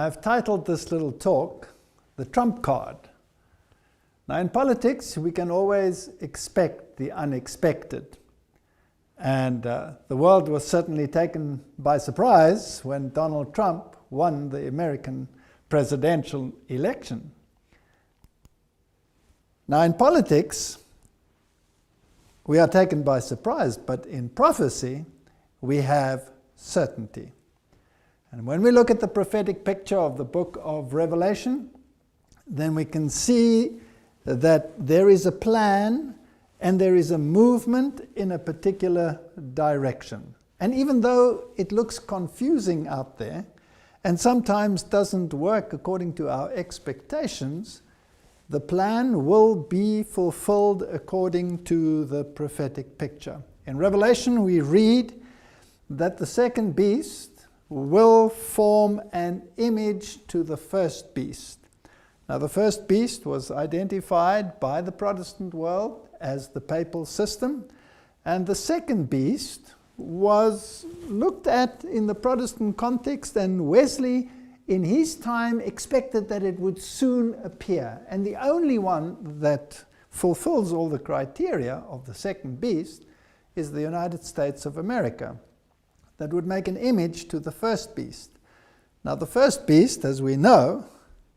I've titled this little talk, The Trump Card. Now in politics, we can always expect the unexpected. And the world was certainly taken by surprise when Donald Trump won the American presidential election. Now in politics, we are taken by surprise, but in prophecy, we have certainty. And when we look at the prophetic picture of the book of Revelation, then we can see that there is a plan and there is a movement in a particular direction. And even though it looks confusing out there, and sometimes doesn't work according to our expectations, the plan will be fulfilled according to the prophetic picture. In Revelation, we read that the second beast will form an image to the first beast. Now, the first beast was identified by the Protestant world as the papal system, and the second beast was looked at in the Protestant context, and Wesley, in his time, expected that it would soon appear. And the only one that fulfills all the criteria of the second beast is the United States of America, that would make an image to the first beast. Now, the first beast, as we know,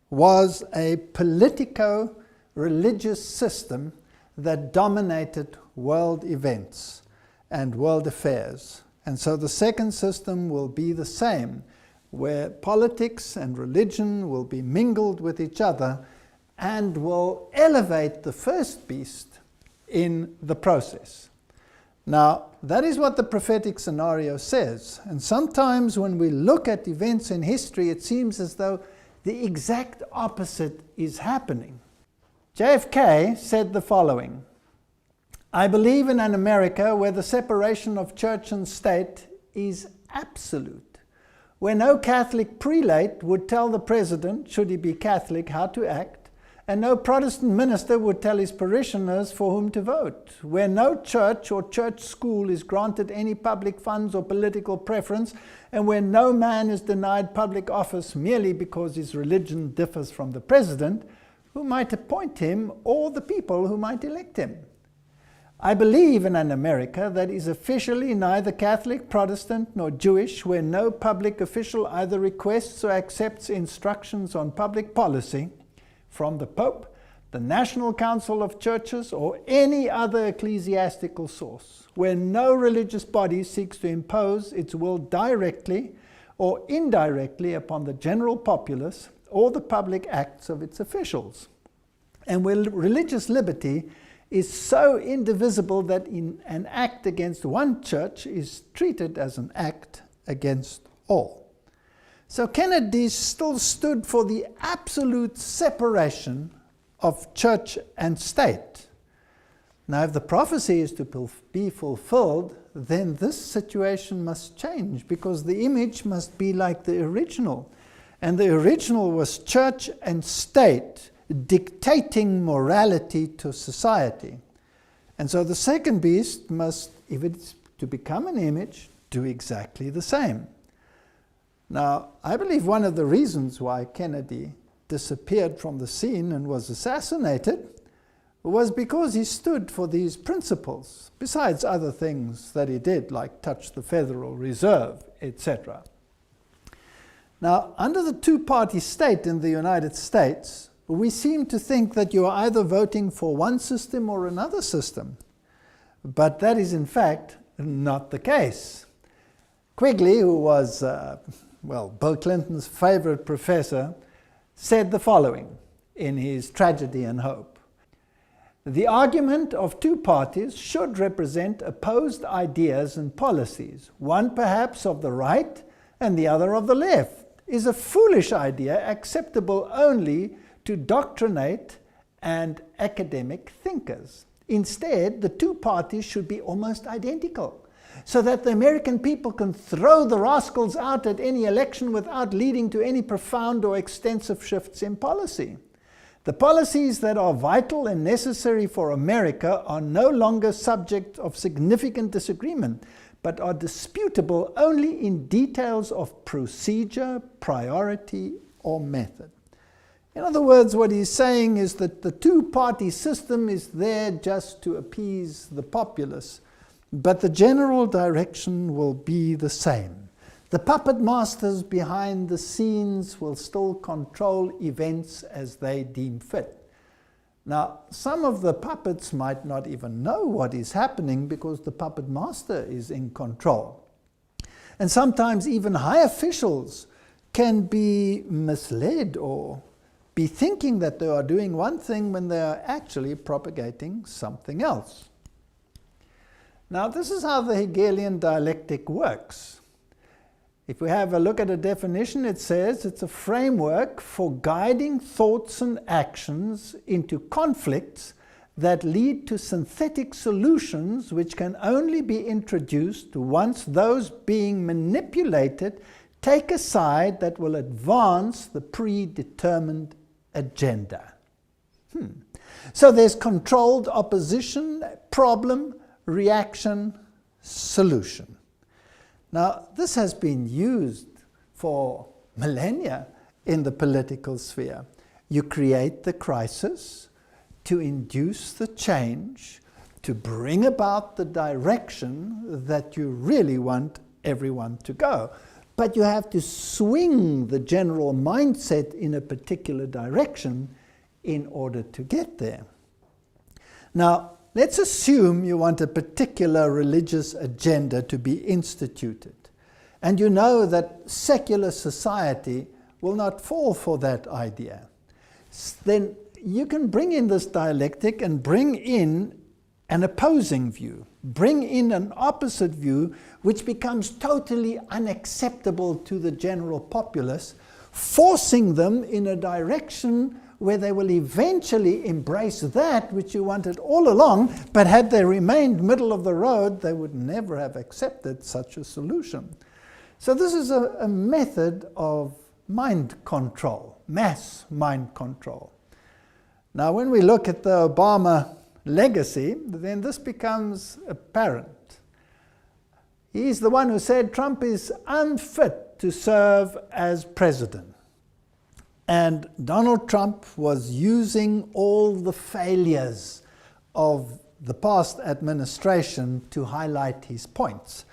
was a politico-religious system that dominated world events and world affairs. And so the second system will be the same, where politics and religion will be mingled with each other and will elevate the first beast in the process. Now, that is what the prophetic scenario says. And sometimes when we look at events in history, it seems as though the exact opposite is happening. JFK said the following: "I believe in an America where the separation of church and state is absolute, where no Catholic prelate would tell the president, should he be Catholic, how to act, and no Protestant minister would tell his parishioners for whom to vote, where no church or church school is granted any public funds or political preference, and where no man is denied public office merely because his religion differs from the president, who might appoint him, or the people who might elect him. I believe in an America that is officially neither Catholic, Protestant, nor Jewish, where no public official either requests or accepts instructions on public policy from the Pope, the National Council of Churches, or any other ecclesiastical source, where no religious body seeks to impose its will directly or indirectly upon the general populace or the public acts of its officials, and where religious liberty is so indivisible that an act against one church is treated as an act against all." So Kennedy still stood for the absolute separation of church and state. Now, if the prophecy is to be fulfilled, then this situation must change, because the image must be like the original. And the original was church and state dictating morality to society. And so the second beast must, if it's to become an image, do exactly the same. Now, I believe one of the reasons why Kennedy disappeared from the scene and was assassinated was because he stood for these principles, besides other things that he did, like touch the Federal Reserve, etc. Now, under the two-party state in the United States, we seem to think that you are either voting for one system or another system. But that is, in fact, not the case. Quigley, who was Bill Clinton's favorite professor, said the following in his Tragedy and Hope: "The argument of two parties should represent opposed ideas and policies. One perhaps of the right and the other of the left is a foolish idea acceptable only to doctrinate and academic thinkers. Instead, the two parties should be almost identical, so that the American people can throw the rascals out at any election without leading to any profound or extensive shifts in policy. The policies that are vital and necessary for America are no longer subject of significant disagreement, but are disputable only in details of procedure, priority, or method. In other words, what he's saying is that the two-party system is there just to appease the populace, but the general direction will be the same. The puppet masters behind the scenes will still control events as they deem fit. Now, some of the puppets might not even know what is happening because the puppet master is in control. And sometimes even high officials can be misled or be thinking that they are doing one thing when they are actually propagating something else. Now, this is how the Hegelian dialectic works. If we have a look at a definition, it says it's a framework for guiding thoughts and actions into conflicts that lead to synthetic solutions which can only be introduced once those being manipulated take a side that will advance the predetermined agenda. So there's controlled opposition, problem, reaction, solution. Now, this has been used for millennia in the political sphere. You create the crisis to induce the change, to bring about the direction that you really want everyone to go. But you have to swing the general mindset in a particular direction in order to get there. Now, let's assume you want a particular religious agenda to be instituted. And you know that secular society will not fall for that idea. Then you can bring in this dialectic and bring in an opposing view. Bring in an opposite view which becomes totally unacceptable to the general populace, forcing them in a direction where they will eventually embrace that which you wanted all along, but had they remained middle of the road, they would never have accepted such a solution. So this is a method of mind control, mass mind control. Now, when we look at the Obama legacy, then this becomes apparent. He's the one who said Trump is unfit to serve as president. And Donald Trump was using all the failures of the past administration to highlight his points.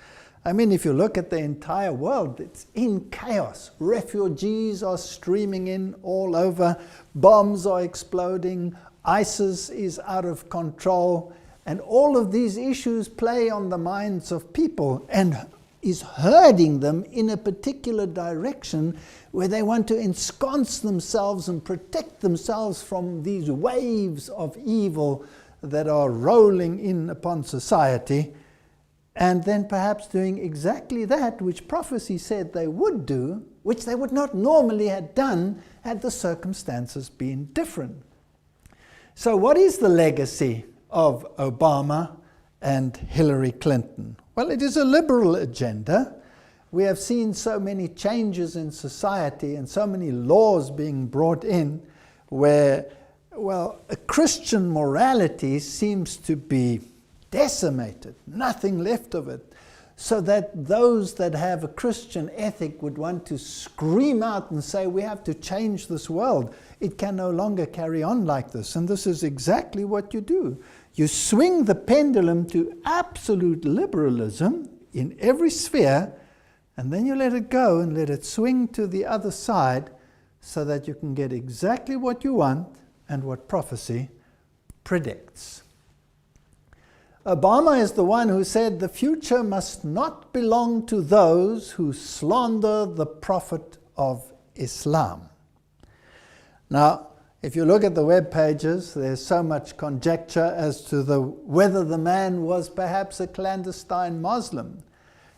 I mean, if you look at the entire world, it's in chaos. Refugees are streaming in all over. Bombs are exploding. ISIS is out of control. And all of these issues play on the minds of people and is herding them in a particular direction where they want to ensconce themselves and protect themselves from these waves of evil that are rolling in upon society, and then perhaps doing exactly that which prophecy said they would do, which they would not normally have done had the circumstances been different. So what is the legacy of Obama and Hillary Clinton? Well, it is a liberal agenda. We have seen so many changes in society and so many laws being brought in where, well, a Christian morality seems to be decimated, nothing left of it, so that those that have a Christian ethic would want to scream out and say, we have to change this world. It can no longer carry on like this. And this is exactly what you do. You swing the pendulum to absolute liberalism in every sphere, and then you let it go and let it swing to the other side so that you can get exactly what you want and what prophecy predicts. Obama is the one who said the future must not belong to those who slander the prophet of Islam. Now, if you look at the web pages, there's so much conjecture as to whether the man was perhaps a clandestine Muslim.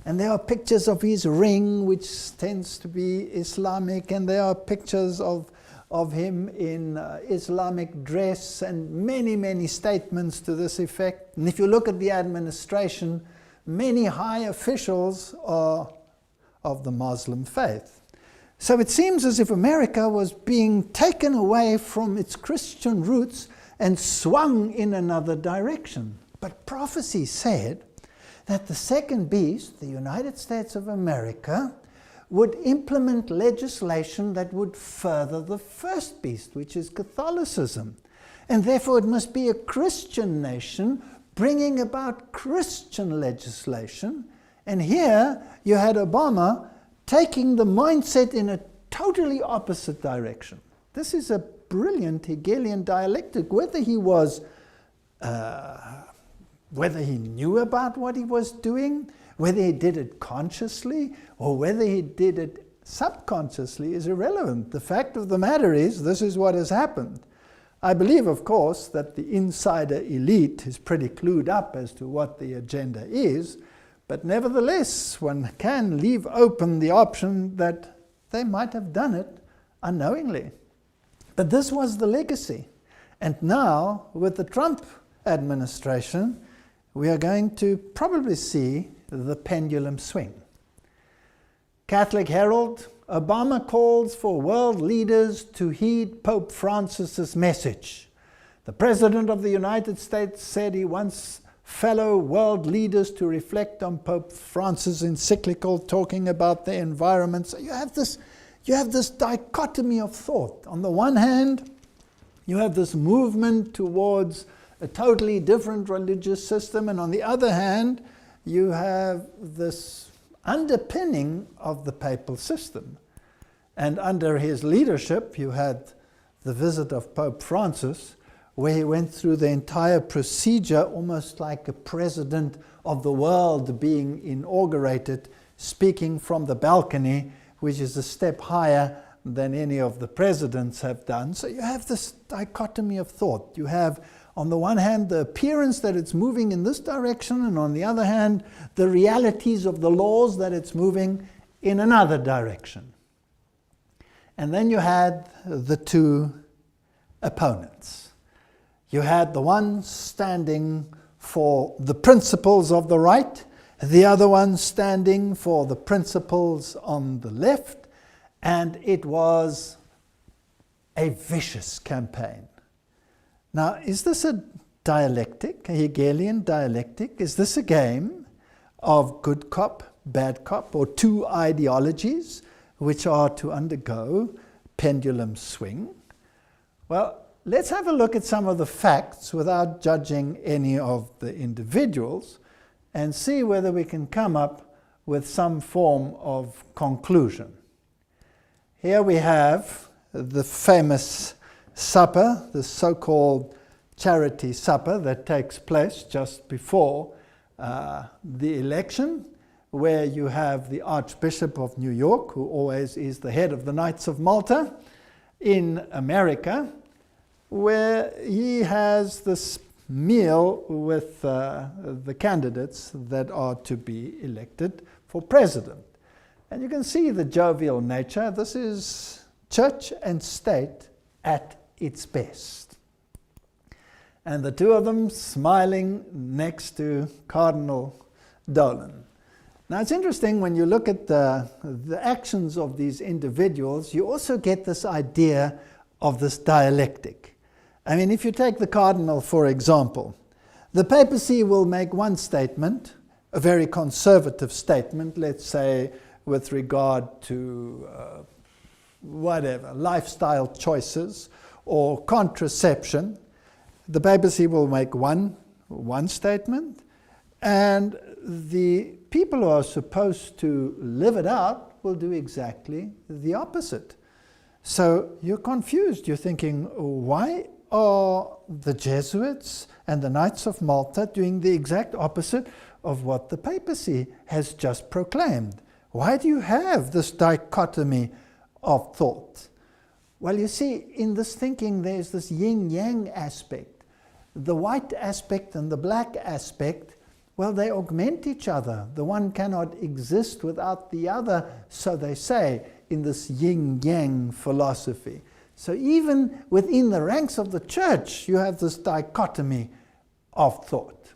And there are pictures of his ring, which tends to be Islamic, and there are pictures of him in Islamic dress, and many, many statements to this effect. And if you look at the administration, many high officials are of the Muslim faith. So it seems as if America was being taken away from its Christian roots and swung in another direction. But prophecy said that the second beast, the United States of America, would implement legislation that would further the first beast, which is Catholicism. And therefore it must be a Christian nation bringing about Christian legislation. And here you had Obama taking the mindset in a totally opposite direction. This is a brilliant Hegelian dialectic. Whether he knew about what he was doing, whether he did it consciously or whether he did it subconsciously is irrelevant. The fact of the matter is, this is what has happened. I believe, of course, that the insider elite is pretty clued up as to what the agenda is, but nevertheless, one can leave open the option that they might have done it unknowingly. But this was the legacy. And now, with the Trump administration, we are going to probably see the pendulum swing. Catholic Herald, Obama calls for world leaders to heed Pope Francis's message. The President of the United States said he wants fellow world leaders to reflect on Pope Francis' encyclical talking about the environment. So you have this dichotomy of thought. On the one hand, you have this movement towards a totally different religious system, and on the other hand, you have this underpinning of the papal system. And under his leadership, you had the visit of Pope Francis, where he went through the entire procedure, almost like a president of the world being inaugurated, speaking from the balcony, which is a step higher than any of the presidents have done. So you have this dichotomy of thought. You have, on the one hand, the appearance that it's moving in this direction, and on the other hand, the realities of the laws that it's moving in another direction. And then you had the two opponents. You had the one standing for the principles of the right, the other one standing for the principles on the left, and it was a vicious campaign. Now, is this a dialectic, a Hegelian dialectic? Is this a game of good cop, bad cop, or two ideologies which are to undergo pendulum swing? Well, let's have a look at some of the facts without judging any of the individuals and see whether we can come up with some form of conclusion. Here we have the famous supper, the so-called charity supper that takes place just before the election, where you have the Archbishop of New York, who always is the head of the Knights of Malta in America, where he has this meal with the candidates that are to be elected for president. And you can see the jovial nature. This is church and state at its best. And the two of them smiling next to Cardinal Dolan. Now it's interesting when you look at the actions of these individuals, you also get this idea of this dialectic. I mean, if you take the Cardinal, for example, the papacy will make one statement, a very conservative statement, let's say with regard to whatever, lifestyle choices or contraception. The papacy will make one statement, and the people who are supposed to live it out will do exactly the opposite. So you're confused. You're thinking, why are the Jesuits and the Knights of Malta doing the exact opposite of what the papacy has just proclaimed? Why do you have this dichotomy of thought? Well, you see, in this thinking there's this yin-yang aspect. The white aspect and the black aspect, well, they augment each other. The one cannot exist without the other, so they say, in this yin-yang philosophy. So even within the ranks of the church, you have this dichotomy of thought.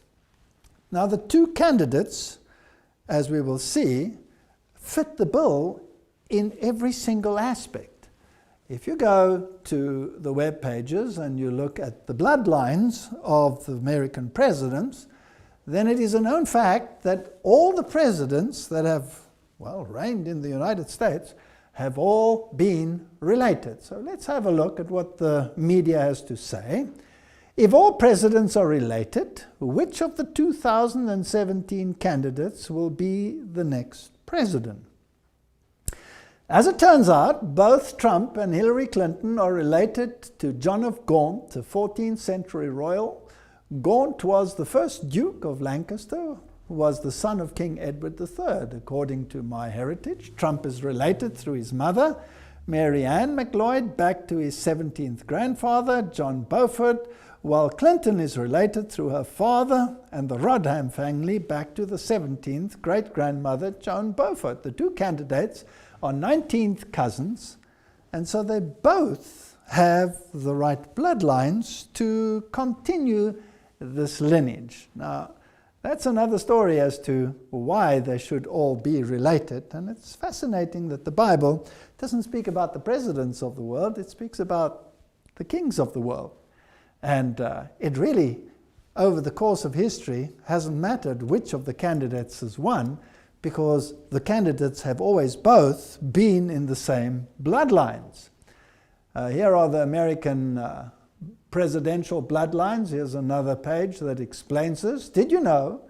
Now, the two candidates, as we will see, fit the bill in every single aspect. If you go to the web pages and you look at the bloodlines of the American presidents, then it is a known fact that all the presidents that have reigned in the United States have all been related. So let's have a look at what the media has to say. If all presidents are related, which of the 2017 candidates will be the next president? As it turns out, both Trump and Hillary Clinton are related to John of Gaunt, a 14th century royal. Gaunt was the first Duke of Lancaster, who was the son of King Edward III, according to MyHeritage. Trump is related through his mother, Mary Ann McLeod, back to his 17th grandfather, John Beaufort, while Clinton is related through her father and the Rodham family back to the 17th great-grandmother, Joan Beaufort. The two candidates are 19th cousins, and so they both have the right bloodlines to continue this lineage. Now, that's another story as to why they should all be related, and it's fascinating that the Bible doesn't speak about the presidents of the world, it speaks about the kings of the world. And it really, over the course of history, hasn't mattered which of the candidates has won, because the candidates have always both been in the same bloodlines. Here are the American presidential bloodlines. Here's another page that explains this. Did you know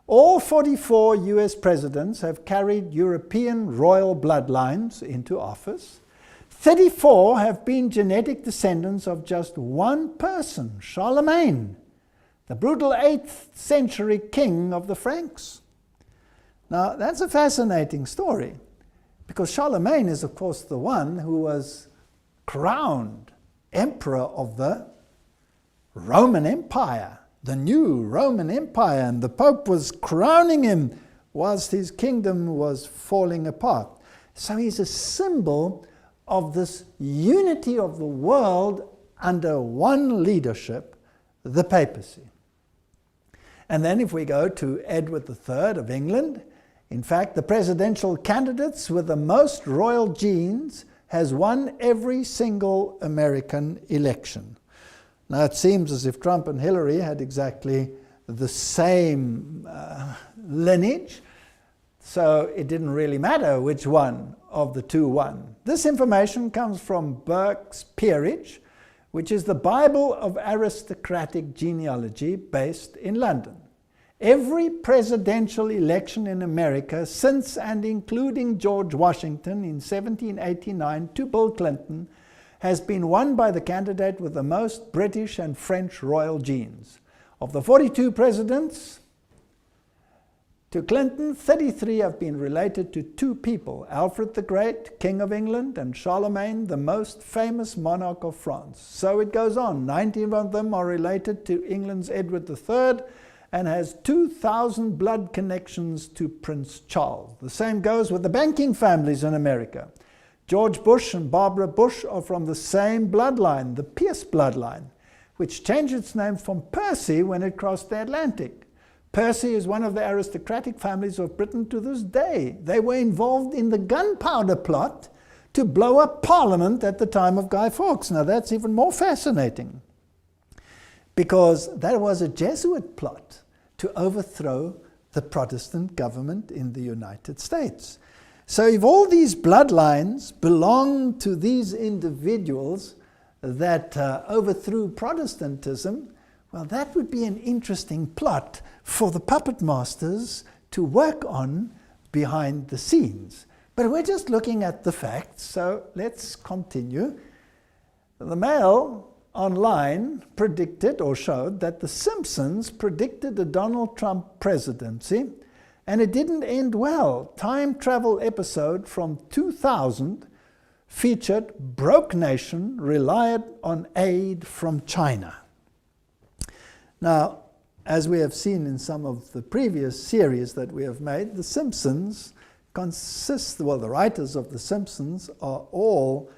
all 44 US presidents have carried European royal bloodlines into office? 34 have been genetic descendants of just one person, Charlemagne, the brutal 8th century king of the Franks. Now, that's a fascinating story, because Charlemagne is, of course, the one who was crowned emperor of the Roman Empire, the new Roman Empire, and the Pope was crowning him whilst his kingdom was falling apart. So he's a symbol of this unity of the world under one leadership, the papacy. And then if we go to Edward III of England, in fact, the presidential candidates with the most royal genes has won every single American election. Now, it seems as if Trump and Hillary had exactly the same lineage, so it didn't really matter which one of the two won. This information comes from Burke's Peerage, which is the Bible of aristocratic genealogy based in London. Every presidential election in America since and including George Washington in 1789 to Bill Clinton has been won by the candidate with the most British and French royal genes. Of the 42 presidents to Clinton, 33 have been related to two people, Alfred the Great, King of England, and Charlemagne, the most famous monarch of France. So it goes on. 19 of them are related to England's Edward III, and has 2,000 blood connections to Prince Charles. The same goes with the banking families in America. George Bush and Barbara Bush are from the same bloodline, the Pierce bloodline, which changed its name from Percy when it crossed the Atlantic. Percy is one of the aristocratic families of Britain to this day. They were involved in the gunpowder plot to blow up Parliament at the time of Guy Fawkes. Now that's even more fascinating, because that was a Jesuit plot to overthrow the Protestant government in the United States. So if all these bloodlines belong to these individuals that overthrew Protestantism, well, that would be an interesting plot for the puppet masters to work on behind the scenes. But we're just looking at the facts, so let's continue. The Mail online predicted or showed that The Simpsons predicted a Donald Trump presidency, and it didn't end well. Time travel episode from 2000 featured broke nation relied on aid from China. Now, as we have seen in some of the previous series that we have made, The Simpsons the writers of The Simpsons are all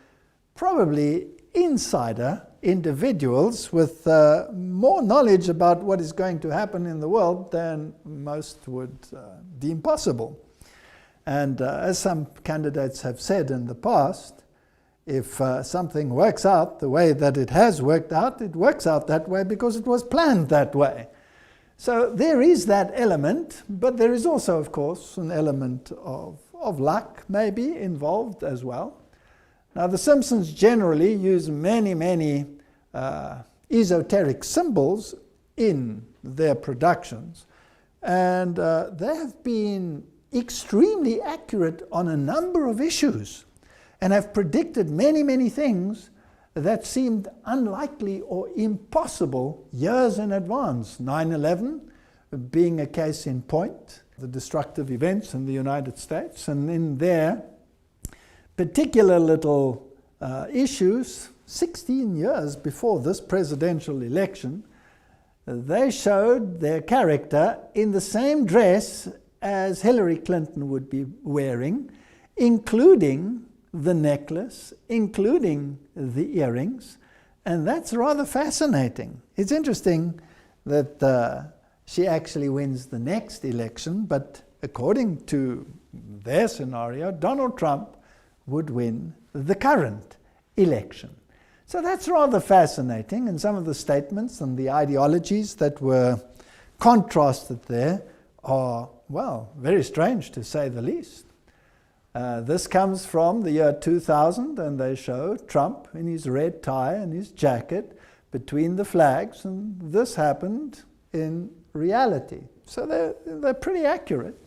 probably insider individuals with more knowledge about what is going to happen in the world than most would deem possible. And as some candidates have said in the past, if something works out the way that it has worked out, it works out that way because it was planned that way. So there is that element, but there is also, of course, an element of of luck maybe involved as well. Now the Simpsons generally use many esoteric symbols in their productions, and they have been extremely accurate on a number of issues and have predicted many things that seemed unlikely or impossible years in advance. 9/11 being a case in point, the destructive events in the United States, and in their particular little issues, 16 years before this presidential election, they showed their character in the same dress as Hillary Clinton would be wearing, including the necklace, including the earrings, and that's rather fascinating. It's interesting that she actually wins the next election, but according to their scenario, Donald Trump would win the current election. So that's rather fascinating, and some of the statements and the ideologies that were contrasted there are, well, very strange to say the least. This comes from the year 2000, and they show Trump in his red tie and his jacket between the flags, and this happened in reality. So they're pretty accurate.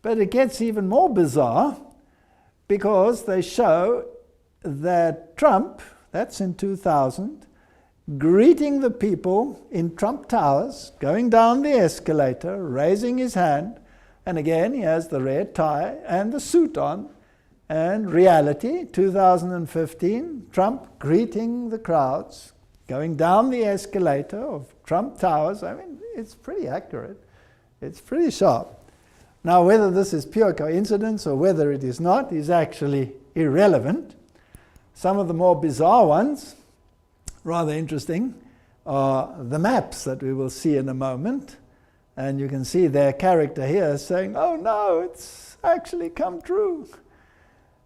But it gets even more bizarre because they show that Trump, that's in 2000, greeting the people in Trump Towers, going down the escalator, raising his hand, and again he has the red tie and the suit on. And reality, 2015, Trump greeting the crowds, going down the escalator of Trump Towers. I mean, it's pretty accurate. It's pretty sharp. Now, whether this is pure coincidence or whether it is not is actually irrelevant. Some of the more bizarre ones, rather interesting, are the maps that we will see in a moment. And you can see their character here saying, oh no, it's actually come true.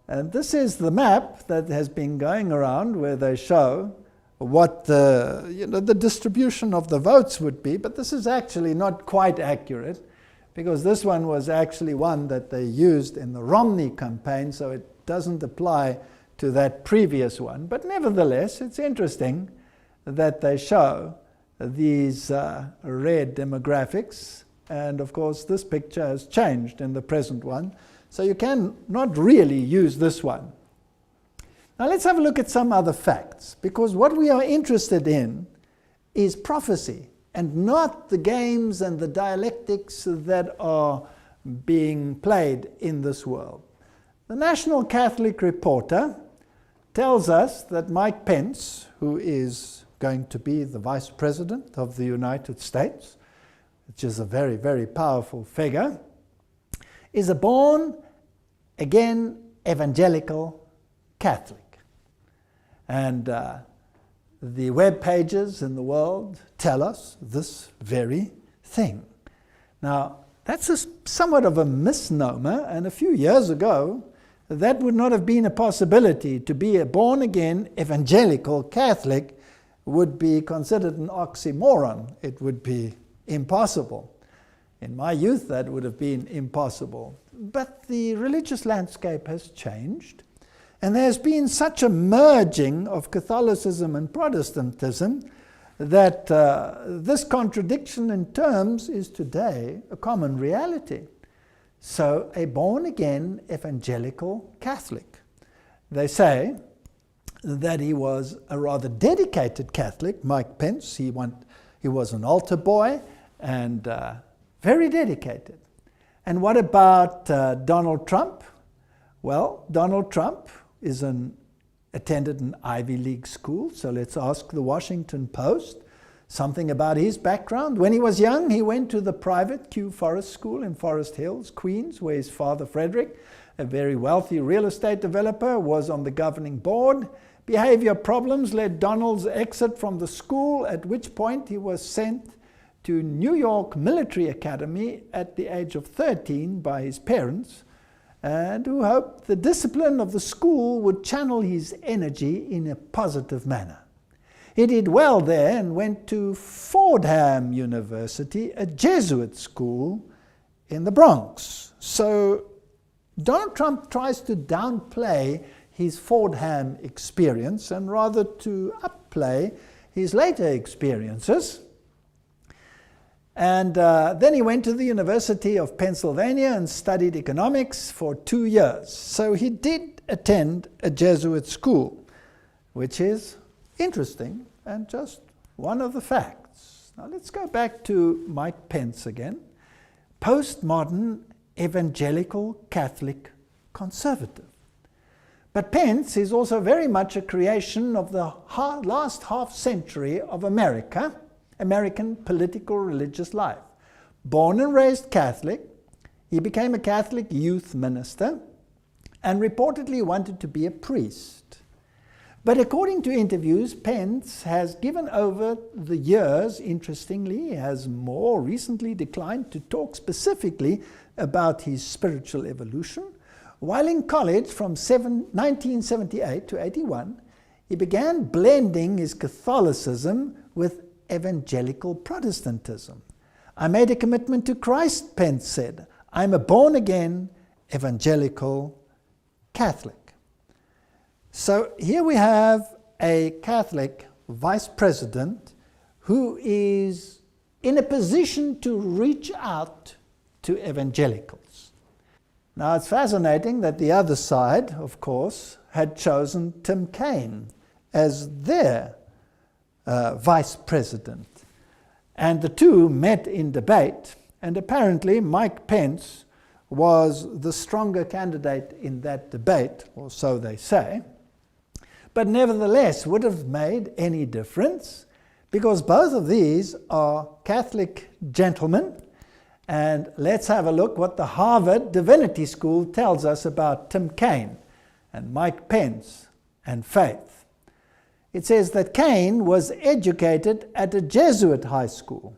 And this is the map that has been going around where they show what the distribution of the votes would be, but this is actually not quite accurate because this one was actually one that they used in the Romney campaign, so it doesn't apply to that previous one. But nevertheless, it's interesting that they show these red demographics, and of course this picture has changed in the present one, so you can not really use this one. Now let's have a look at some other facts, because what we are interested in is prophecy and not the games and the dialectics that are being played in this world. The National Catholic Reporter tells us that Mike Pence, who is going to be the Vice President of the United States, which is a very powerful figure, is a born-again evangelical Catholic. And the web pages in the world tell us this very thing. Now, that's somewhat of a misnomer, and a few years ago, that would not have been a possibility. To be a born-again evangelical Catholic would be considered an oxymoron. It would be impossible. In my youth, that would have been impossible. But the religious landscape has changed, and there's been such a merging of Catholicism and Protestantism that this contradiction in terms is today a common reality. So, a born-again evangelical Catholic. They say that he was a rather dedicated Catholic, Mike Pence. He was an altar boy and very dedicated. And what about Donald Trump? Well, Donald Trump attended an Ivy League school, so let's ask the Washington Post something about his background. When he was young, he went to the private Kew Forest School in Forest Hills, Queens, where his father, Frederick, a very wealthy real estate developer, was on the governing board. Behavior problems led Donald's exit from the school, at which point he was sent to New York Military Academy at the age of 13 by his parents, and who hoped the discipline of the school would channel his energy in a positive manner. He did well there and went to Fordham University, a Jesuit school in the Bronx. So Donald Trump tries to downplay his Fordham experience and rather to upplay his later experiences. And then he went to the University of Pennsylvania and studied economics for 2 years. So he did attend a Jesuit school, which is interesting and just one of the facts. Now let's go back to Mike Pence again. Postmodern evangelical Catholic conservative. But Pence is also very much a creation of the last half century of American political religious life. Born and raised Catholic, he became a Catholic youth minister and reportedly wanted to be a priest. But according to interviews, Pence has given over the years, interestingly, has more recently declined to talk specifically about his spiritual evolution. While in college from 1978 to 81, he began blending his Catholicism with evangelical Protestantism. I made a commitment to Christ, Pence said. I'm a born-again evangelical Catholic. So here we have a Catholic vice president who is in a position to reach out to evangelicals. Now it's fascinating that the other side, of course, had chosen Tim Kaine as their vice president. And the two met in debate, and apparently Mike Pence was the stronger candidate in that debate, or so they say. But nevertheless, would have made any difference, because both of these are Catholic gentlemen. And let's have a look what the Harvard Divinity School tells us about Tim Kaine and Mike Pence and faith. It says that Kaine was educated at a Jesuit high school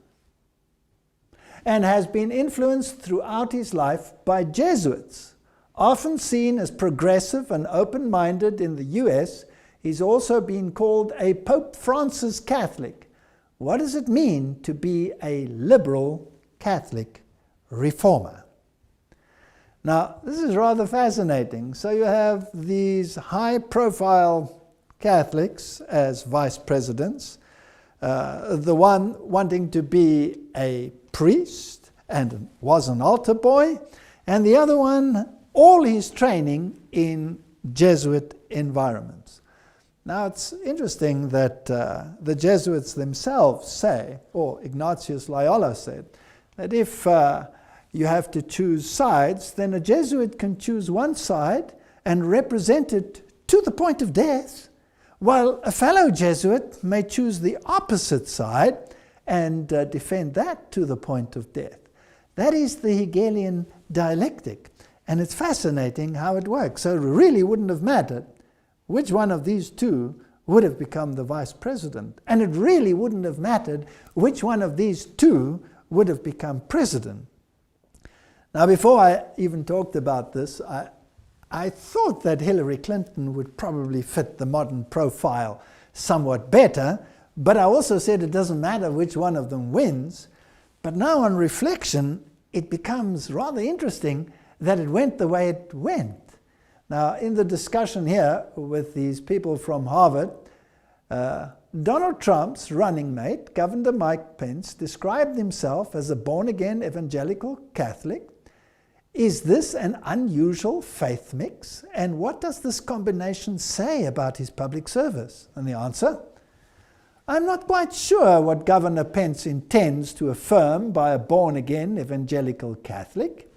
and has been influenced throughout his life by Jesuits. Often seen as progressive and open-minded in the US, he's also been called a Pope Francis Catholic. What does it mean to be a liberal Catholic reformer? Now, this is rather fascinating. So you have these high-profile Catholics as vice presidents, the one wanting to be a priest and was an altar boy, and the other one, all his training in Jesuit environments. Now it's interesting that the Jesuits themselves say, or Ignatius Loyola said, that if you have to choose sides, then a Jesuit can choose one side and represent it to the point of death, while a fellow Jesuit may choose the opposite side and defend that to the point of death. That is the Hegelian dialectic, and it's fascinating how it works. So it really wouldn't have mattered which one of these two would have become the vice president, and it really wouldn't have mattered which one of these two would have become president. Now, before I even talked about this, I thought that Hillary Clinton would probably fit the modern profile somewhat better, but I also said it doesn't matter which one of them wins. But now on reflection, it becomes rather interesting that it went the way it went. Now, in the discussion here with these people from Harvard, Donald Trump's running mate, Governor Mike Pence, described himself as a born-again evangelical Catholic. Is this an unusual faith mix? And what does this combination say about his public service? And the answer? I'm not quite sure what Governor Pence intends to affirm by a born-again evangelical Catholic.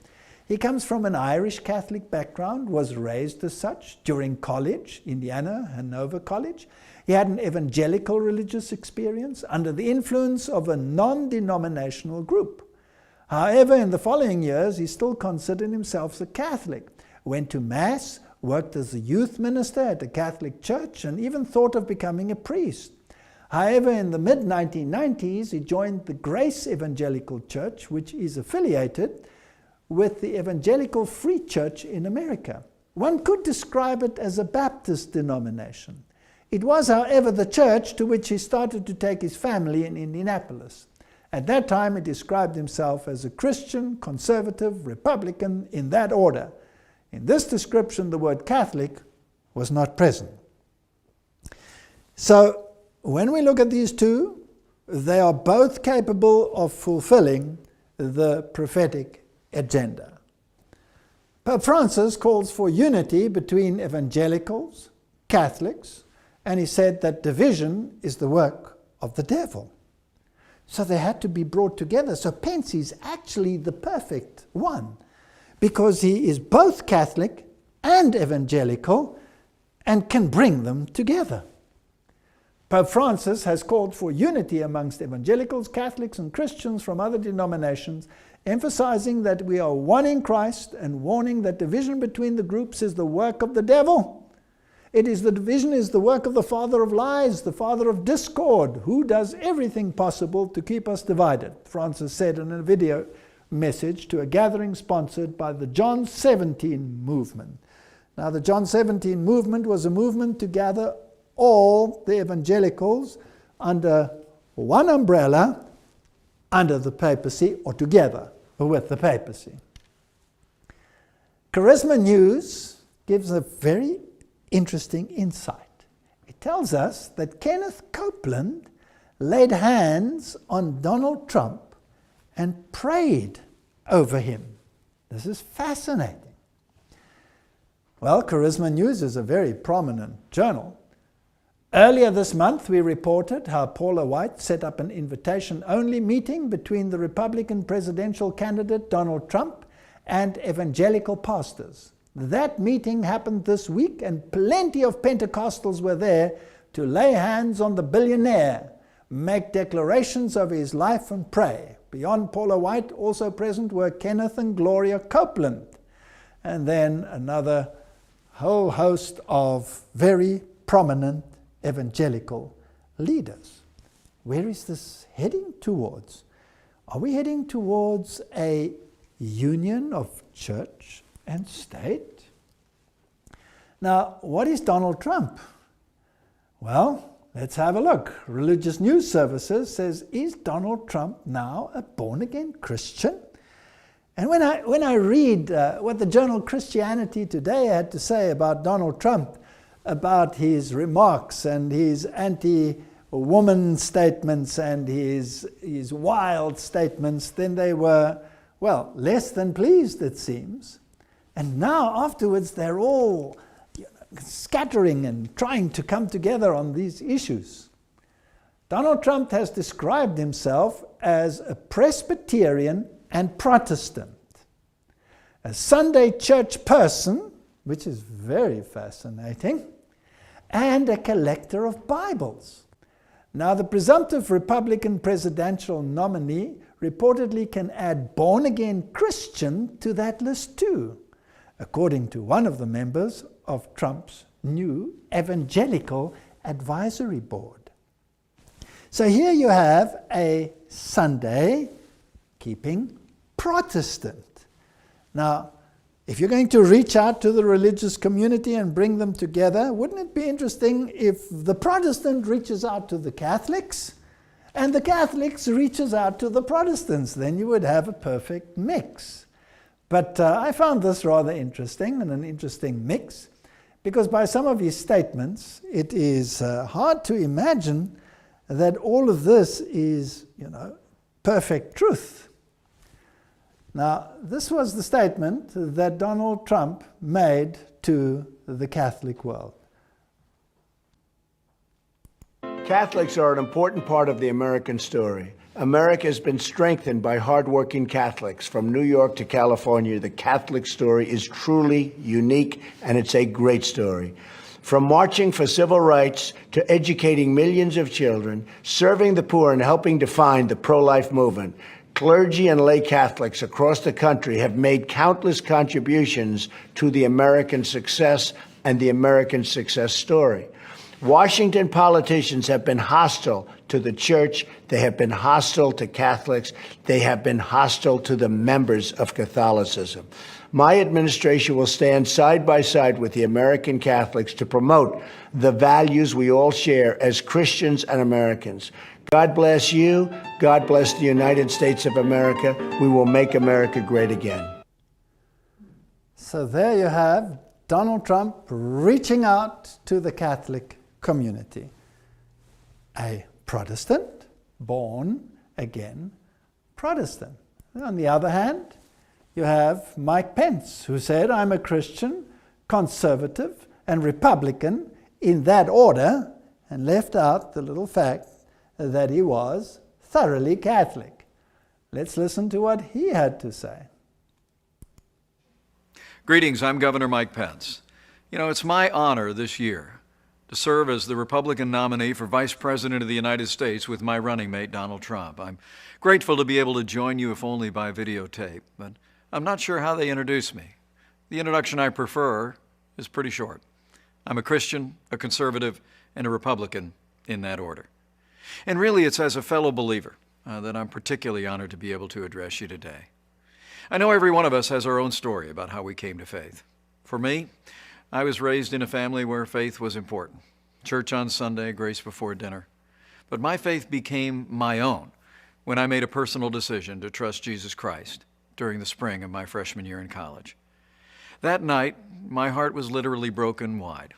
He comes from an Irish Catholic background, was raised as such during college, Indiana Hanover College. He had an evangelical religious experience under the influence of a non-denominational group. However, in the following years, he still considered himself a Catholic, went to Mass, worked as a youth minister at a Catholic church, and even thought of becoming a priest. However, in the mid-1990s, he joined the Grace Evangelical Church, which is affiliated with the Evangelical Free Church in America. One could describe it as a Baptist denomination. It was, however, the church to which he started to take his family in Indianapolis. At that time, he described himself as a Christian, conservative, Republican, in that order. In this description, the word Catholic was not present. So, when we look at these two, they are both capable of fulfilling the prophetic agenda. Pope Francis calls for unity between evangelicals, Catholics, and he said that division is the work of the devil. So they had to be brought together. So Pence is actually the perfect one, because he is both Catholic and evangelical and can bring them together. Pope Francis has called for unity amongst evangelicals, Catholics, and Christians from other denominations, emphasizing that we are one in Christ and warning that division between the groups is the work of the devil. Division is the work of the father of lies, the father of discord, who does everything possible to keep us divided, Francis said in a video message to a gathering sponsored by the John 17 movement. Now, the John 17 movement was a movement to gather all the evangelicals under one umbrella, under the papacy, or together with the papacy. Charisma News gives a very interesting insight. It tells us that Kenneth Copeland laid hands on Donald Trump and prayed over him. This is fascinating. Well, Charisma News is a very prominent journal. Earlier this month, we reported how Paula White set up an invitation-only meeting between the Republican presidential candidate Donald Trump and evangelical pastors. That meeting happened this week, and plenty of Pentecostals were there to lay hands on the billionaire, make declarations of his life, and pray. Beyond Paula White, also present were Kenneth and Gloria Copeland, and then another whole host of very prominent evangelical leaders. Where is this heading towards? Are we heading towards a union of church and state? Now, what is Donald Trump? Well, let's have a look. Religious News Services says, is Donald Trump now a born-again Christian? And when I read what the journal Christianity Today had to say about Donald Trump, about his remarks and his anti-woman statements and his wild statements, then they were, well, less than pleased, it seems. And now, afterwards, they're all scattering and trying to come together on these issues. Donald Trump has described himself as a Presbyterian and Protestant, a Sunday church person, which is very fascinating, and a collector of Bibles. Now, the presumptive Republican presidential nominee reportedly can add born-again Christian to that list too, according to one of the members of Trump's new evangelical advisory board. So here you have a Sunday-keeping Protestant. Now, if you're going to reach out to the religious community and bring them together, wouldn't it be interesting if the Protestant reaches out to the Catholics and the Catholics reaches out to the Protestants? Then you would have a perfect mix. But I found this rather interesting, and an interesting mix, because by some of his statements, it is hard to imagine that all of this is, perfect truth. Now, this was the statement that Donald Trump made to the Catholic world. Catholics are an important part of the American story. America has been strengthened by hardworking Catholics. From New York to California, the Catholic story is truly unique, and it's a great story. From marching for civil rights to educating millions of children, serving the poor, and helping define the pro-life movement, clergy and lay Catholics across the country have made countless contributions to the American success and the American success story. Washington politicians have been hostile to the church. They have been hostile to Catholics. They have been hostile to the members of Catholicism. My administration will stand side by side with the American Catholics to promote the values we all share as Christians and Americans. God bless you. God bless the United States of America. We will make America great again. So there you have Donald Trump reaching out to the Catholic community. A Protestant, born again Protestant. On the other hand, you have Mike Pence, who said, I'm a Christian, conservative, and Republican in that order, and left out the little fact that he was thoroughly Catholic. Let's listen to what he had to say. Greetings, I'm Governor Mike Pence. You know, it's my honor this year to serve as the Republican nominee for Vice President of the United States with my running mate, Donald Trump. I'm grateful to be able to join you, if only by videotape, but I'm not sure how they introduce me. The introduction I prefer is pretty short. I'm a Christian, a conservative, and a Republican in that order. And really, it's as a fellow believer that I'm particularly honored to be able to address you today. I know every one of us has our own story about how we came to faith. For me, I was raised in a family where faith was important. Church on Sunday, grace before dinner. But my faith became my own when I made a personal decision to trust Jesus Christ during the spring of my freshman year in college. That night, my heart was literally broken wide,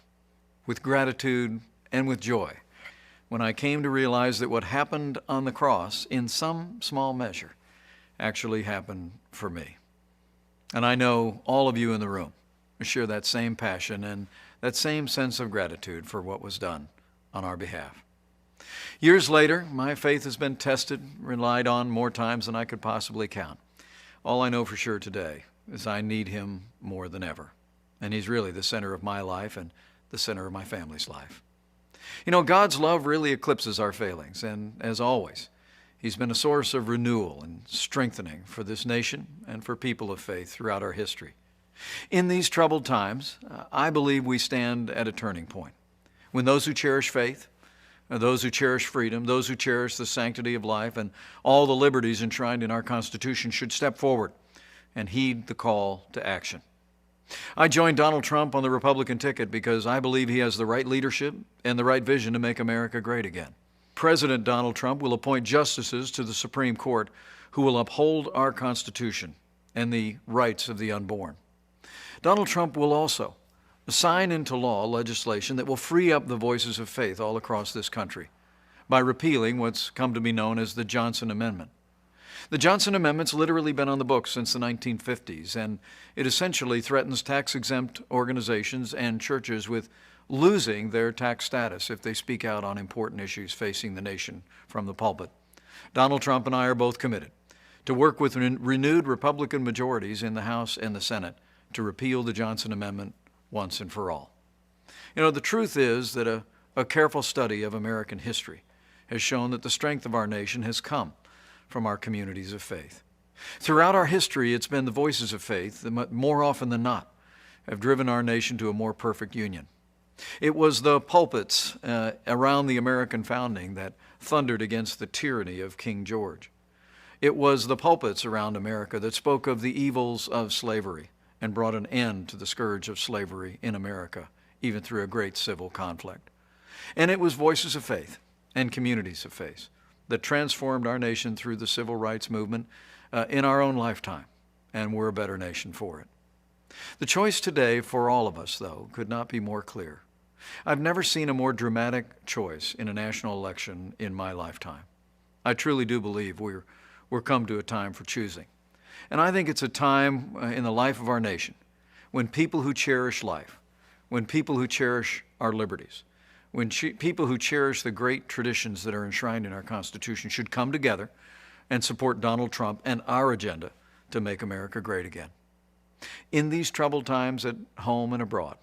with gratitude and with joy, when I came to realize that what happened on the cross, in some small measure, actually happened for me. And I know all of you in the room share that same passion and that same sense of gratitude for what was done on our behalf. Years later, my faith has been tested, relied on more times than I could possibly count. All I know for sure today is I need him more than ever. And he's really the center of my life and the center of my family's life. You know, God's love really eclipses our failings, and as always, he's been a source of renewal and strengthening for this nation and for people of faith throughout our history. In these troubled times, I believe we stand at a turning point, when those who cherish faith, those who cherish freedom, those who cherish the sanctity of life and all the liberties enshrined in our Constitution should step forward and heed the call to action. I joined Donald Trump on the Republican ticket because I believe he has the right leadership and the right vision to make America great again. President Donald Trump will appoint justices to the Supreme Court who will uphold our Constitution and the rights of the unborn. Donald Trump will also sign into law legislation that will free up the voices of faith all across this country by repealing what's come to be known as the Johnson Amendment. The Johnson Amendment's literally been on the books since the 1950s, and it essentially threatens tax-exempt organizations and churches with losing their tax status if they speak out on important issues facing the nation from the pulpit. Donald Trump and I are both committed to work with renewed Republican majorities in the House and the Senate to repeal the Johnson Amendment once and for all. You know, the truth is that a careful study of American history has shown that the strength of our nation has come from our communities of faith. Throughout our history, it's been the voices of faith that more often than not have driven our nation to a more perfect union. It was the pulpits around the American founding that thundered against the tyranny of King George. It was the pulpits around America that spoke of the evils of slavery and brought an end to the scourge of slavery in America, even through a great civil conflict. And it was voices of faith and communities of faith that transformed our nation through the civil rights movement in our own lifetime, and we're a better nation for it. The choice today for all of us, though, could not be more clear. I've never seen a more dramatic choice in a national election in my lifetime. I truly do believe we're come to a time for choosing. And I think it's a time in the life of our nation when people who cherish life, when people who cherish our liberties, when people who cherish the great traditions that are enshrined in our Constitution should come together and support Donald Trump and our agenda to make America great again. In these troubled times at home and abroad,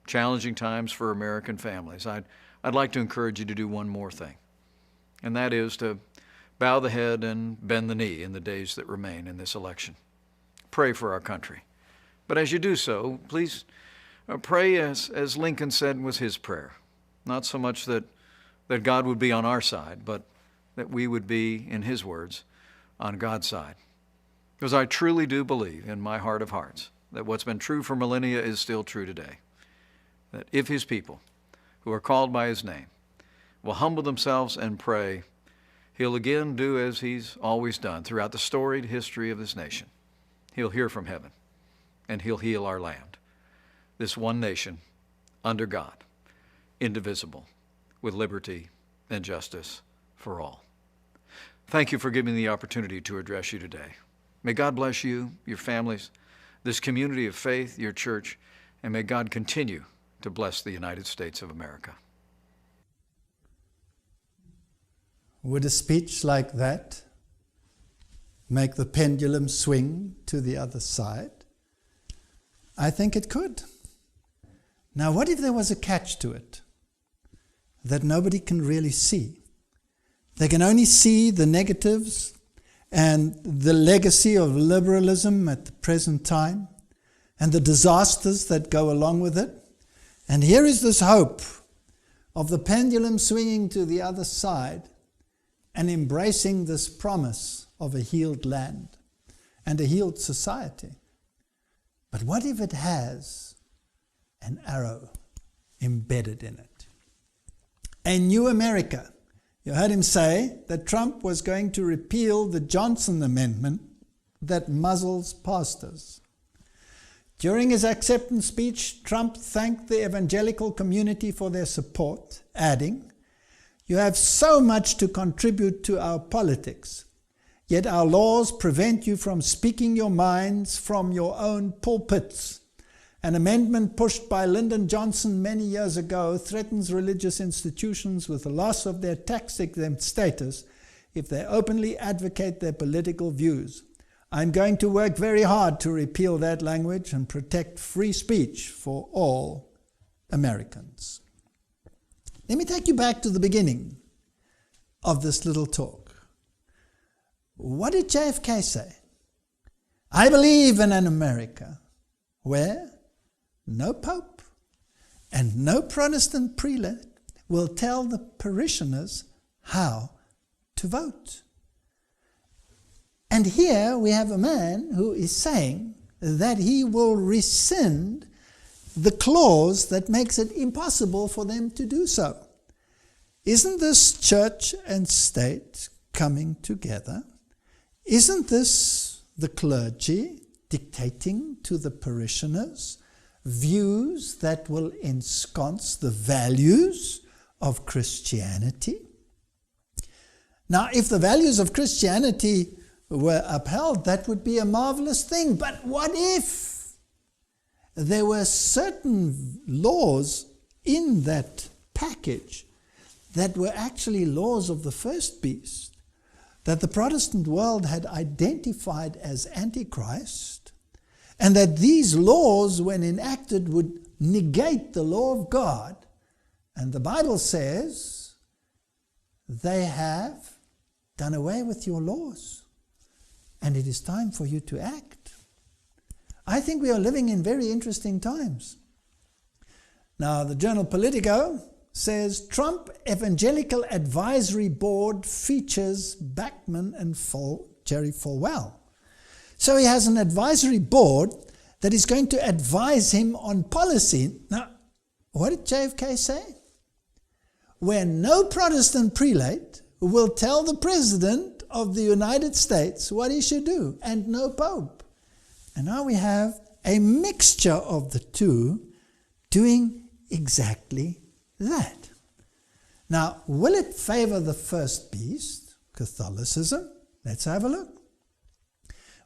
challenging times for American families, I'd like to encourage you to do one more thing, and that is to bow the head and bend the knee in the days that remain in this election. Pray for our country. But as you do so, please pray as Lincoln said was his prayer. Not so much that God would be on our side, but that we would be, in his words, on God's side. Because I truly do believe in my heart of hearts that what's been true for millennia is still true today. That if his people, who are called by his name, will humble themselves and pray, he'll again do as he's always done throughout the storied history of this nation. He'll hear from heaven, and he'll heal our land. This one nation, under God, indivisible, with liberty and justice for all. Thank you for giving me the opportunity to address you today. May God bless you, your families, this community of faith, your church, and may God continue to bless the United States of America. Would a speech like that make the pendulum swing to the other side? I think it could. Now, what if there was a catch to it that nobody can really see? They can only see the negatives and the legacy of liberalism at the present time and the disasters that go along with it. And here is this hope of the pendulum swinging to the other side and embracing this promise of a healed land and a healed society. But what if it has an arrow embedded in it? A new America. You heard him say that Trump was going to repeal the Johnson Amendment that muzzles pastors. During his acceptance speech, Trump thanked the evangelical community for their support, adding, "You have so much to contribute to our politics, yet our laws prevent you from speaking your minds from your own pulpits. An amendment pushed by Lyndon Johnson many years ago threatens religious institutions with the loss of their tax-exempt status if they openly advocate their political views. I'm going to work very hard to repeal that language and protect free speech for all Americans." Let me take you back to the beginning of this little talk. What did JFK say? "I believe in an America where no pope and no Protestant prelate will tell the parishioners how to vote." And here we have a man who is saying that he will rescind the clause that makes it impossible for them to do so. Isn't this church and state coming together? Isn't this the clergy dictating to the parishioners views that will ensconce the values of Christianity? Now, if the values of Christianity were upheld, that would be a marvelous thing. But what if there were certain laws in that package that were actually laws of the first beast, that the Protestant world had identified as Antichrist, and that these laws, when enacted, would negate the law of God? And the Bible says, they have done away with your laws, and it is time for you to act. I think we are living in very interesting times. Now, the journal Politico says Trump Evangelical Advisory Board features Bachman and Jerry Falwell. So he has an advisory board that is going to advise him on policy. Now, what did JFK say? Where no Protestant prelate will tell the President of the United States what he should do, and no Pope. And now we have a mixture of the two doing exactly that. Now, will it favor the first beast, Catholicism? Let's have a look.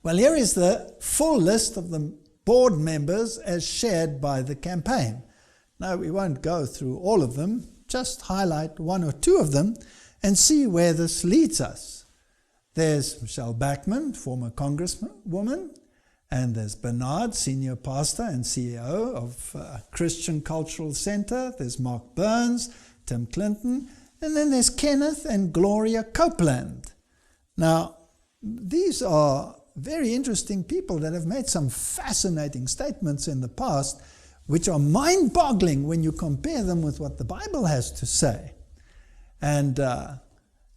Well, here is the full list of the board members as shared by the campaign. Now, we won't go through all of them, just highlight one or two of them and see where this leads us. There's Michelle Bachmann, former congresswoman, and there's Bernard, senior pastor and CEO of Christian Cultural Center. There's Mark Burns, Tim Clinton, and then there's Kenneth and Gloria Copeland. Now, these are very interesting people that have made some fascinating statements in the past, which are mind-boggling when you compare them with what the Bible has to say. And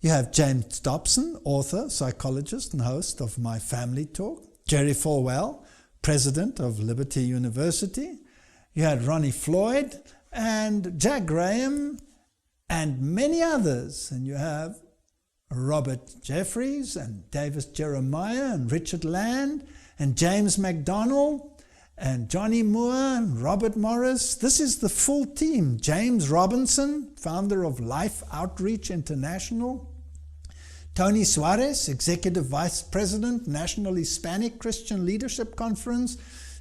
you have James Dobson, author, psychologist, and host of My Family Talk. Jerry Falwell, president of Liberty University. You had Ronnie Floyd and Jack Graham and many others. And you have Robert Jeffries and Davis Jeremiah and Richard Land and James MacDonald and Johnny Moore and Robert Morris. This is the full team. James Robinson, founder of Life Outreach International. Tony Suarez, Executive Vice President, National Hispanic Christian Leadership Conference.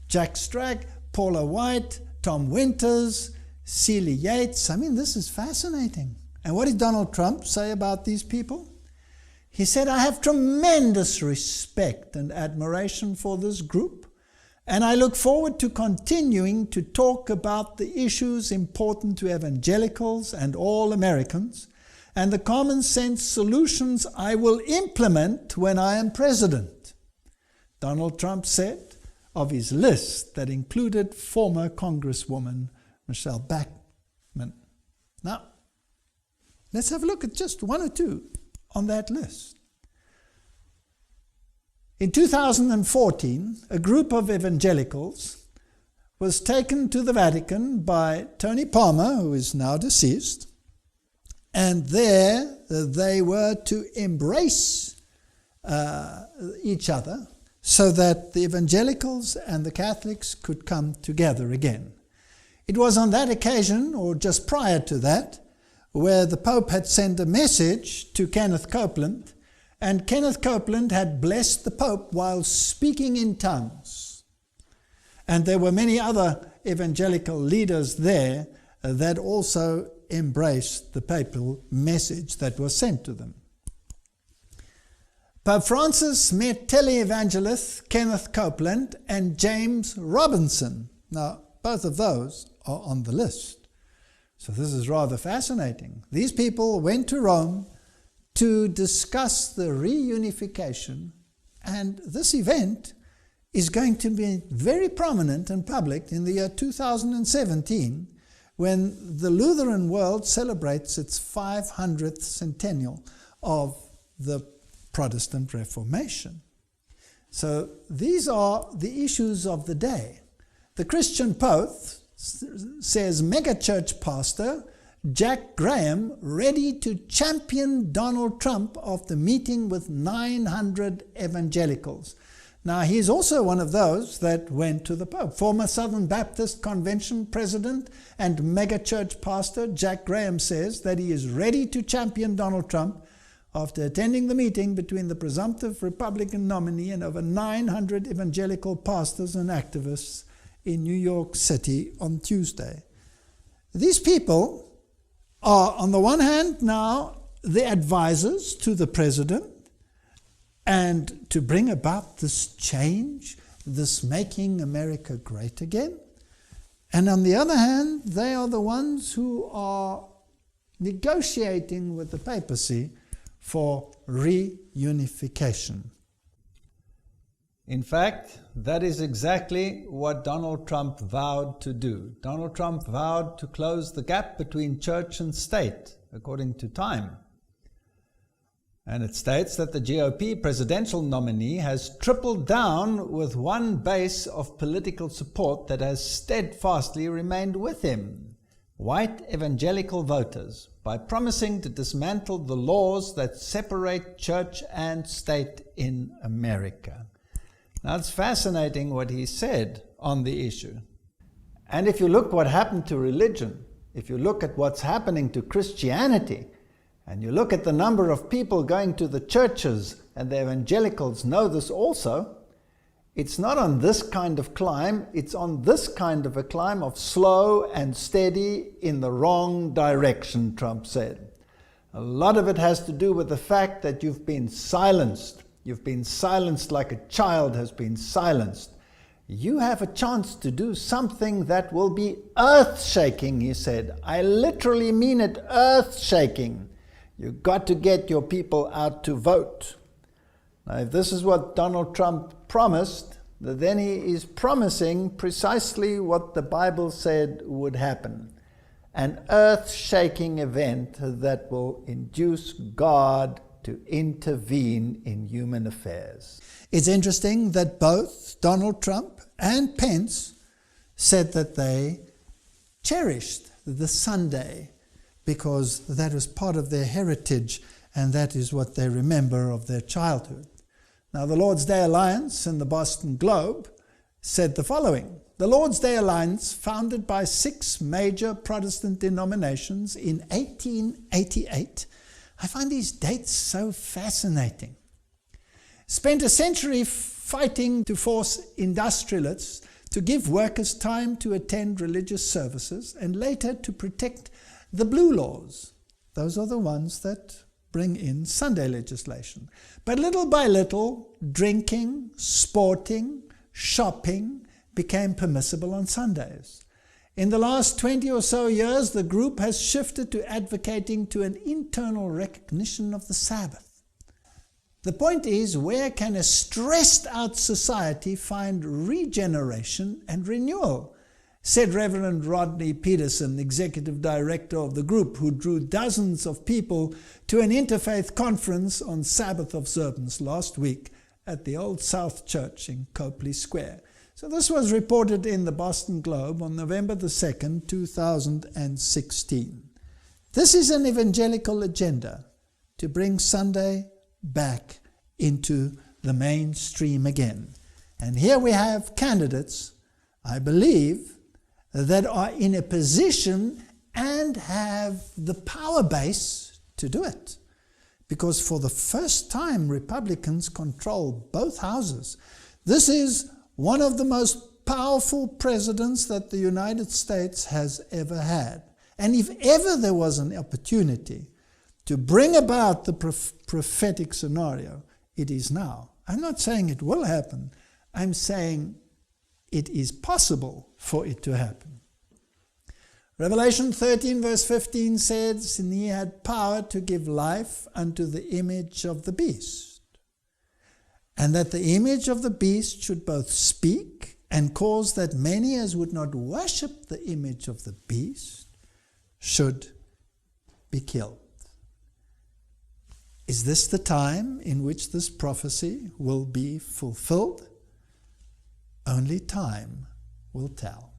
Jack Strag, Paula White, Tom Winters, Celia Yates. I mean, this is fascinating. And what did Donald Trump say about these people? He said, I have tremendous respect and admiration for this group, and I look forward to continuing to talk about the issues important to evangelicals and all Americans, and the common sense solutions I will implement when I am president. Donald Trump said of his list that included former Congresswoman Michelle Bachmann. Now, let's have a look at just one or two on that list. In 2014, a group of evangelicals was taken to the Vatican by Tony Palmer, who is now deceased, and there they were to embrace each other so that the evangelicals and the Catholics could come together again. It was on that occasion, or just prior to that, where the Pope had sent a message to Kenneth Copeland, and Kenneth Copeland had blessed the Pope while speaking in tongues. And there were many other evangelical leaders there that also embraced the papal message that was sent to them. Pope Francis met televangelist Kenneth Copeland and James Robinson. Now, both of those are on the list. So this is rather fascinating. These people went to Rome to discuss the reunification, and this event is going to be very prominent and public in the year 2017, when the Lutheran world celebrates its 500th centennial of the Protestant Reformation. So these are the issues of the day. The Christian Post says megachurch pastor Jack Graham ready to champion Donald Trump after meeting with 900 evangelicals. Now, he's also one of those that went to the Pope. Former Southern Baptist Convention president and megachurch pastor Jack Graham says that he is ready to champion Donald Trump after attending the meeting between the presumptive Republican nominee and over 900 evangelical pastors and activists in New York City on Tuesday. These people are, on the one hand, now the advisors to the president, and to bring about this change, this making America great again. And on the other hand, they are the ones who are negotiating with the papacy for reunification. In fact, that is exactly what Donald Trump vowed to do. Donald Trump vowed to close the gap between church and state, according to Time. And it states that the GOP presidential nominee has tripled down with one base of political support that has steadfastly remained with him: white evangelical voters, by promising to dismantle the laws that separate church and state in America. Now, it's fascinating what he said on the issue. And if you look what happened to religion, if you look at what's happening to Christianity, and you look at the number of people going to the churches, and the evangelicals know this also, it's not on this kind of climb, it's on this kind of a climb of slow and steady in the wrong direction, Trump said. A lot of it has to do with the fact that you've been silenced. You've been silenced like a child has been silenced. You have a chance to do something that will be earth-shaking, he said. I literally mean it, earth-shaking. You've got to get your people out to vote. Now, if this is what Donald Trump promised, then he is promising precisely what the Bible said would happen. An earth-shaking event that will induce God to intervene in human affairs. It's interesting that both Donald Trump and Pence said that they cherished the Sunday because that was part of their heritage and that is what they remember of their childhood. Now, the Lord's Day Alliance and the Boston Globe said the following: the Lord's Day Alliance, founded by 6 major Protestant denominations in 1888, I find these dates so fascinating, spent a century fighting to force industrialists to give workers time to attend religious services, and later to protect the blue laws. Those are the ones that bring in Sunday legislation. But little by little, drinking, sporting, shopping became permissible on Sundays. In the last 20 or so years, the group has shifted to advocating to an internal recognition of the Sabbath. The point is, where can a stressed out society find regeneration and renewal? Said Reverend Rodney Peterson, executive director of the group, who drew dozens of people to an interfaith conference on Sabbath observance last week at the Old South Church in Copley Square. So this was reported in the Boston Globe on November the 2nd, 2016. This is an evangelical agenda to bring Sunday back into the mainstream again. And here we have candidates, I believe, that are in a position and have the power base to do it. Because for the first time, Republicans control both houses. This is one of the most powerful presidents that the United States has ever had. And if ever there was an opportunity to bring about the prophetic scenario, it is now. I'm not saying it will happen. I'm saying it is possible for it to happen. Revelation 13 verse 15 says, and he had power to give life unto the image of the beast, and that the image of the beast should both speak and cause that many as would not worship the image of the beast should be killed. Is this the time in which this prophecy will be fulfilled? Only time will tell.